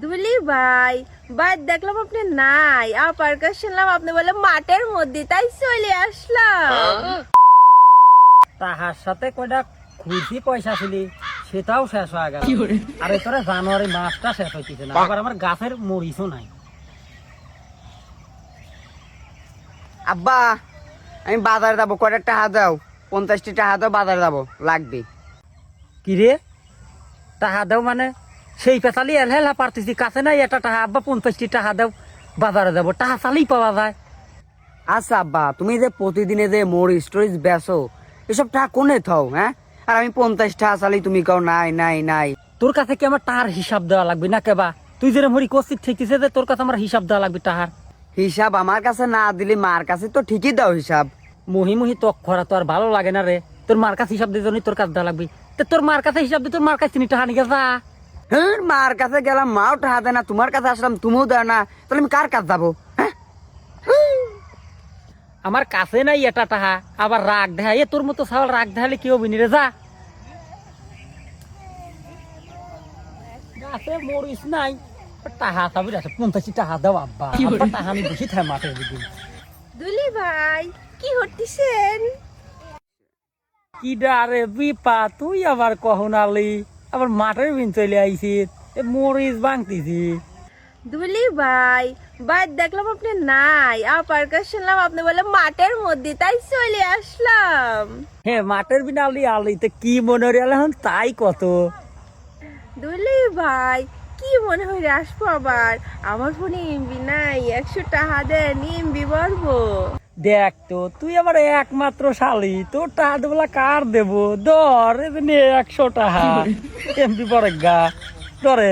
দুলি ভাই, বাদ দেখলাম আপনি নাই। আপার কাছে শুনলাম আপনি বলে মাঠের মধ্যে, তাই চলে আসলাম। তাহার সাথে কয়টা খুশি পয়সা ছিলি সেটাও শেষ হয়ে গেল। আর তোরা জানুয়ারি মাসটা শেষ হইতেছে না, আবার আমার গাছের মরিচও নাই। আব্বা, আমি বাজারে যাবো, কয়টা টাকা দাও? 50টি টাকা দাও, বাজারে যাবো, লাগবে। কি রে, টাকা দাও মানে? সেই পেশালি এলহেলা পারতেছি, কাছে নাই এটা টাকা। আব্বা 50টি টাকা দাও, বাজারে যাবো, টাকা চালেই পাওয়া যায়। আচ্ছা আব্বা, তুমি যে প্রতিদিনে যে মরিচ টরিচ বেচো, এসব টাকা কোনে থাও? হ্যাঁ, আর আমি 50 টাকা চালি, তুমি কাও নাই নাই নাই। তোর কাছে কি আমার টাকার হিসাব দেওয়া লাগবে না কেবা? তুই যে মরি করছিস ঠিকছে যে তোর কাছে আমার হিসাব দেওয়া লাগবে টাকার। হিসাব আমার কাছে না দিলে মার কাছে তো ঠিকই দাও হিসাব। মহি মহি তক খরা তো আর ভালো লাগে না রে। তোর মার কাছে হিসাব দিয়ে জন্য তোর কাছে দেওয়া লাগবে। তোর মার কাছে হিসাব দিয়ে তোর মার কাছে টাকা নিয়ে যা। হ্যাঁ, মার কাছে গেলাম, মাও টাকা দেয় না, তোমার কাছে আসলাম, তুমিও দেয় না, তাহলে আমি কার কাছে যাবো? হ্যাঁ, আমার কাছে নাই এটা টাকা, আবার রাগ দেখা। এ তোর মতো সাওয়াল রাগ দেখালে কি হবি রে? যা, গাছে মরিস নাই, টাকা চাবি আছে। 50 টাকা দাও আব্বা, আব্বা টাকা আমি বসে থাই মাঠের দিদি। দুলি ভাই, কি হচ্ছেন? কি ডারে বিপা, তুই আবার কখন আলি? আবার মাঠের বিন চলে আইছিস, এ মরিচ ভাঙতিছি। দুলি ভাই, বাদ দেখলাম আপনি নাই। আপার কাছে শুনলাম আপনি বলে মাঠের মধ্যে, তাই চলে আসলাম। হ্যাঁ, মাঠের বিন আলি আলি তো কি মনে হল এখন তাই কত। দুলি ভাই, কি মনে হয় আসবো আবার? আমার ফোনে এমবি নাই, 100 টাকা দেন, এমবি ভরবো। দেখ তো, তুই আমার একমাত্র শালি, তোর টাকা দেবলা কার দেবো? ধর 100 টাকা এমপি পরে গা, ধরে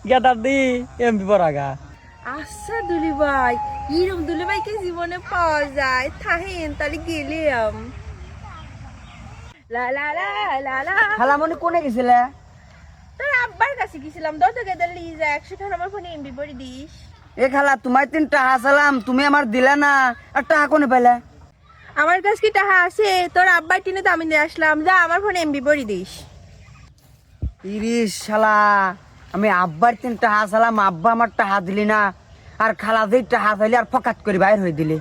গেদার দি এমপি পরা গা। আচ্ছা দুলি ভাই, এরকম দুলি ভাইকে জীবনে পাওয়া যায়, থাহেন তাহলে গেলাম। লা লা লা লা লা। খালামণি কোনে গেছিলে? তোর আব্বার কাছে গেছিলাম, দত গেদার লিজা 100 টাকা আমার ফোনে এমবি ভরে দিস। এ খালা, তোমার 3 টাকা চালাম, তুমি আমার দিলে না, আর টাকা কোনে পাইলে? আমার কাছে কি টাকা আছে? তোর আব্বার টিনে তো আমি দিয়ে আসলাম, যা আমার ফোনে এমবি ভরে দিস। ইরিশ শালা, আমি আব্বার 3 টাকা চালাম, আব্বা আমার টাকা দিলি না, আর খালা যেই টাকা চাইলে আর ফকাত করে বাইর হয়ে দিলে।